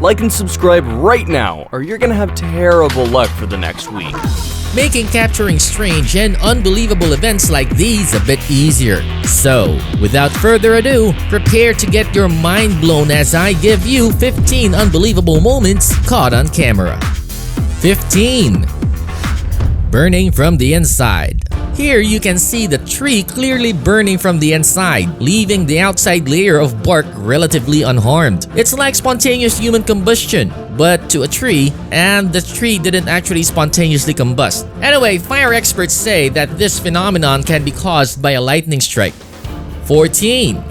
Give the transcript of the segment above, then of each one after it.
Like and subscribe right now, or you're gonna have terrible luck for the next week. Making capturing strange and unbelievable events like these a bit easier. So, without further ado, prepare to get your mind blown as I give you 15 unbelievable moments caught on camera. 15. Burning from the inside. Here you can see the tree clearly burning from the inside, leaving the outside layer of bark relatively unharmed. It's like spontaneous human combustion, but to a tree, and the tree didn't actually spontaneously combust. Anyway, fire experts say that this phenomenon can be caused by a lightning strike. 14.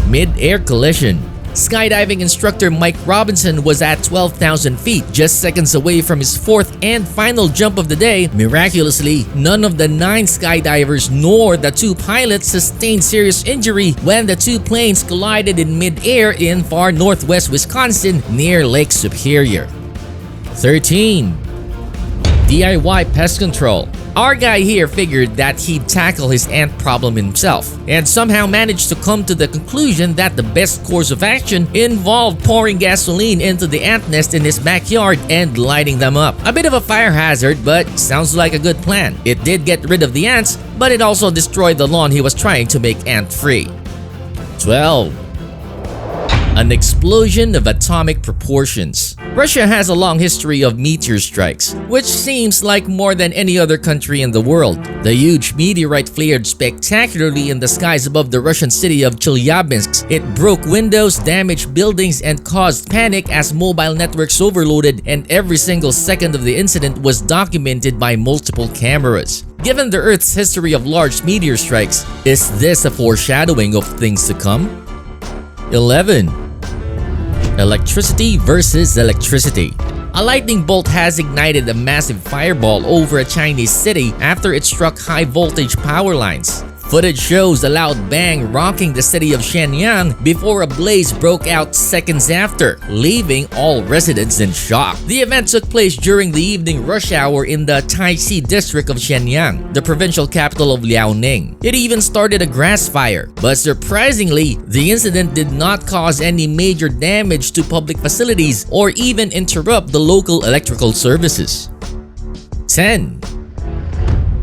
Mid-air collision. Skydiving instructor Mike Robinson was at 12,000 feet, just seconds away from his fourth and final jump of the day. Miraculously, none of the 9 skydivers nor the 2 pilots sustained serious injury when the 2 planes collided in mid-air in far northwest Wisconsin near Lake Superior. 13. DIY pest control. Our guy here figured that he'd tackle his ant problem himself, and somehow managed to come to the conclusion that the best course of action involved pouring gasoline into the ant nest in his backyard and lighting them up. A bit of a fire hazard, but sounds like a good plan. It did get rid of the ants, but it also destroyed the lawn he was trying to make ant-free. 12. An explosion of atomic proportions. Russia has a long history of meteor strikes, which seems like more than any other country in the world. The huge meteorite flared spectacularly in the skies above the Russian city of Chelyabinsk. It broke windows, damaged buildings, and caused panic as mobile networks overloaded, and every single second of the incident was documented by multiple cameras. Given the Earth's history of large meteor strikes, is this a foreshadowing of things to come? 11. Electricity versus electricity. A lightning bolt has ignited a massive fireball over a Chinese city after it struck high-voltage power lines. Footage shows a loud bang rocking the city of Shenyang before a blaze broke out seconds after, leaving all residents in shock. The event took place during the evening rush hour in the Taixi district of Shenyang, the provincial capital of Liaoning. It even started a grass fire, but surprisingly, the incident did not cause any major damage to public facilities or even interrupt the local electrical services. 10.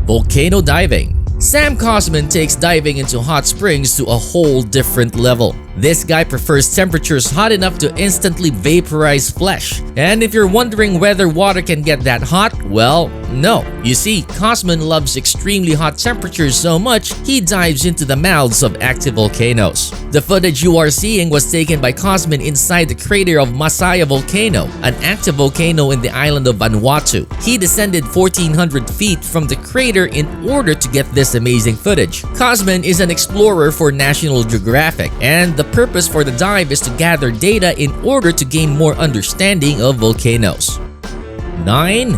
Volcano diving. Sam Cosman takes diving into hot springs to a whole different level. This guy prefers temperatures hot enough to instantly vaporize flesh. And if you're wondering whether water can get that hot, well, no. You see, Cosman loves extremely hot temperatures so much, he dives into the mouths of active volcanoes. The footage you are seeing was taken by Cosman inside the crater of Masaya Volcano, an active volcano in the island of Vanuatu. He descended 1,400 feet from the crater in order to get this amazing footage. Cosman is an explorer for National Geographic, and the purpose for the dive is to gather data in order to gain more understanding of volcanoes. 9.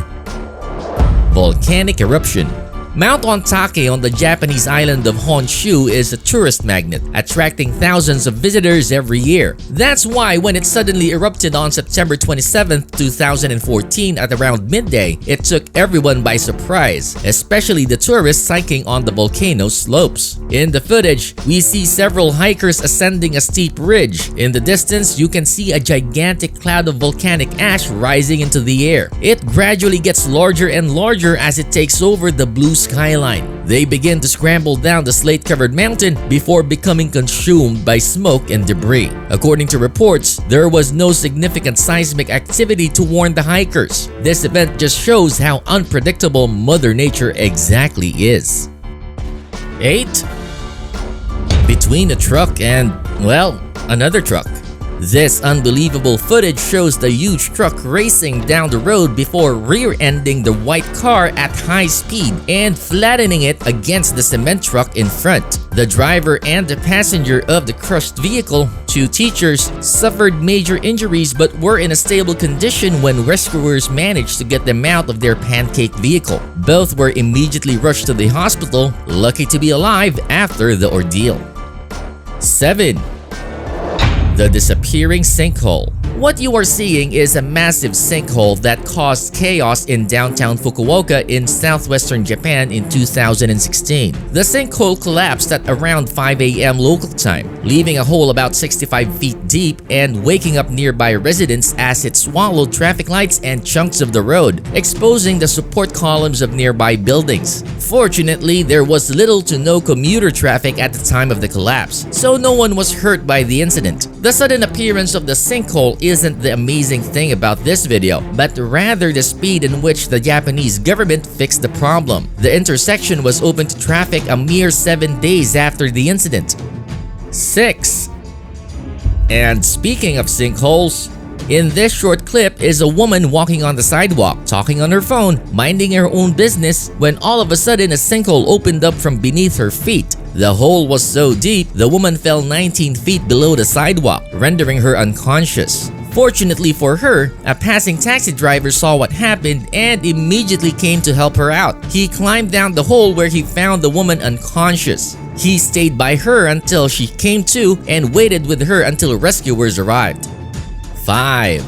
Volcanic eruption. Mount Ontake on the Japanese island of Honshu is a tourist magnet, attracting thousands of visitors every year. That's why when it suddenly erupted on September 27, 2014 at around midday, it took everyone by surprise, especially the tourists hiking on the volcano slopes. In the footage, we see several hikers ascending a steep ridge. In the distance, you can see a gigantic cloud of volcanic ash rising into the air. It gradually gets larger and larger as it takes over the blue skyline. They begin to scramble down the slate-covered mountain before becoming consumed by smoke and debris. According to reports, there was no significant seismic activity to warn the hikers. This event just shows how unpredictable Mother Nature exactly is. 8. Between a truck and, well, another truck. This unbelievable footage shows the huge truck racing down the road before rear-ending the white car at high speed and flattening it against the cement truck in front. The driver and the passenger of the crushed vehicle, 2 teachers, suffered major injuries but were in a stable condition when rescuers managed to get them out of their pancake vehicle. Both were immediately rushed to the hospital, lucky to be alive after the ordeal. 7. The disappearing sinkhole. What you are seeing is a massive sinkhole that caused chaos in downtown Fukuoka in southwestern Japan in 2016. The sinkhole collapsed at around 5 a.m. local time, leaving a hole about 65 feet deep and waking up nearby residents as it swallowed traffic lights and chunks of the road, exposing the support columns of nearby buildings. Fortunately, there was little to no commuter traffic at the time of the collapse, so no one was hurt by the incident. The sudden appearance of the sinkhole isn't the amazing thing about this video, but rather the speed in which the Japanese government fixed the problem. The intersection was open to traffic a mere 7 days after the incident. 6. And speaking of sinkholes, in this short clip is a woman walking on the sidewalk, talking on her phone, minding her own business, when all of a sudden a sinkhole opened up from beneath her feet. The hole was so deep, the woman fell 19 feet below the sidewalk, rendering her unconscious. Fortunately for her, a passing taxi driver saw what happened and immediately came to help her out. He climbed down the hole where he found the woman unconscious. He stayed by her until she came to and waited with her until rescuers arrived. 5.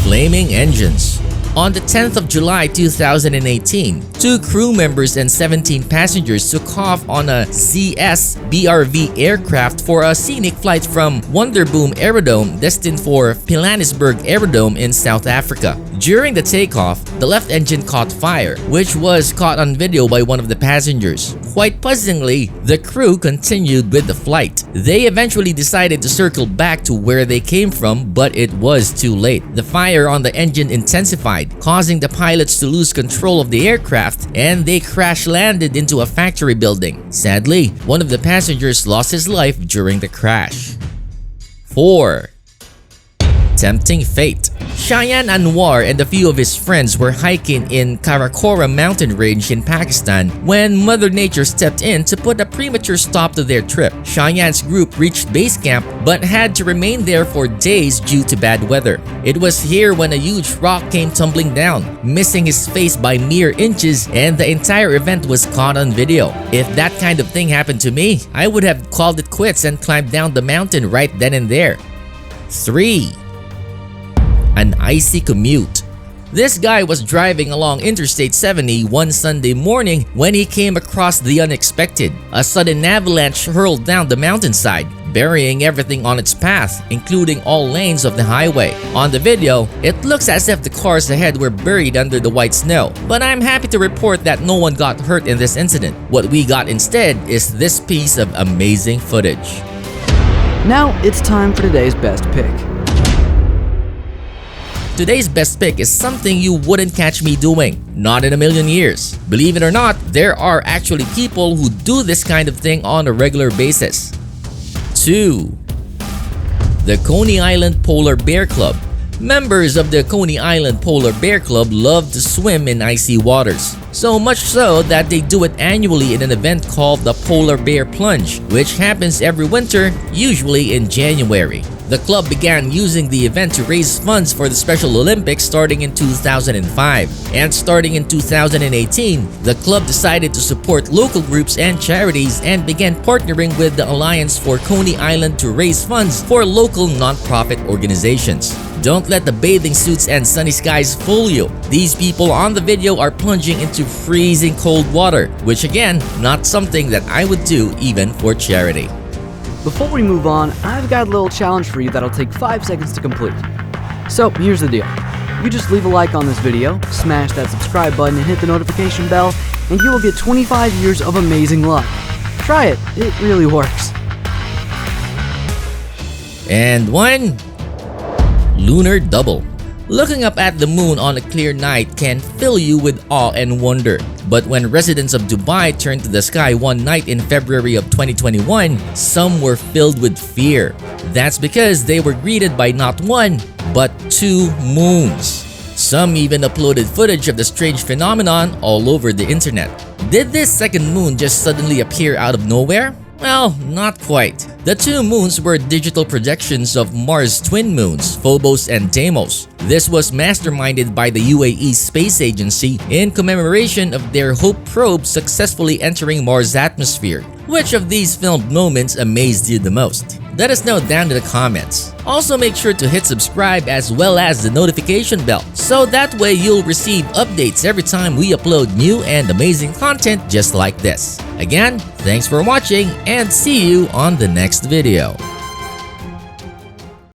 Flaming engines. On the 10th of July 2018, 2 crew members and 17 passengers took off on a ZS BRV aircraft for a scenic flight from Wonderboom Aerodrome destined for Pilanesberg Aerodrome in South Africa. During the takeoff, the left engine caught fire, which was caught on video by one of the passengers. Quite puzzlingly, the crew continued with the flight. They eventually decided to circle back to where they came from, but it was too late. The fire on the engine intensified, causing the pilots to lose control of the aircraft, and they crash-landed into a factory building. Sadly, one of the passengers lost his life during the crash. 4. Tempting fate. Cheyenne Anwar and a few of his friends were hiking in Karakoram mountain range in Pakistan when Mother Nature stepped in to put a premature stop to their trip. Cheyenne's group reached base camp but had to remain there for days due to bad weather. It was here when a huge rock came tumbling down, missing his face by mere inches, and the entire event was caught on video. If that kind of thing happened to me, I would have called it quits and climbed down the mountain right then and there. 3. An icy commute. This guy was driving along Interstate 70 one Sunday morning when he came across the unexpected. A sudden avalanche hurled down the mountainside, burying everything on its path, including all lanes of the highway. On the video, it looks as if the cars ahead were buried under the white snow, but I'm happy to report that no one got hurt in this incident. What we got instead is this piece of amazing footage. Now it's time for today's best pick. Today's best pick is something you wouldn't catch me doing. Not in a million years. Believe it or not, there are actually people who do this kind of thing on a regular basis. 2. The Coney Island Polar Bear Club. Members of the Coney Island Polar Bear Club love to swim in icy waters. So much so that they do it annually in an event called the Polar Bear Plunge, which happens every winter, usually in January. The club began using the event to raise funds for the Special Olympics starting in 2005. And starting in 2018, the club decided to support local groups and charities and began partnering with the Alliance for Coney Island to raise funds for local non-profit organizations. Don't let the bathing suits and sunny skies fool you. These people on the video are plunging into freezing cold water, which again, not something that I would do even for charity. Before we move on, I've got a little challenge for you that'll take 5 seconds to complete. So here's the deal. You just leave a like on this video, smash that subscribe button and hit the notification bell, and you will get 25 years of amazing luck. Try it, it really works. And 1. Lunar double. Looking up at the moon on a clear night can fill you with awe and wonder. But when residents of Dubai turned to the sky one night in February of 2021, some were filled with fear. That's because they were greeted by not one, but 2 moons. Some even uploaded footage of the strange phenomenon all over the internet. Did this second moon just suddenly appear out of nowhere? Well, not quite. The 2 moons were digital projections of Mars' twin moons, Phobos and Deimos. This was masterminded by the UAE Space Agency in commemoration of their Hope probe successfully entering Mars' atmosphere. Which of these filmed moments amazed you the most? Let us know down in the comments. Also make sure to hit subscribe as well as the notification bell, so that way you'll receive updates every time we upload new and amazing content just like this. Again, thanks for watching and see you on the next video.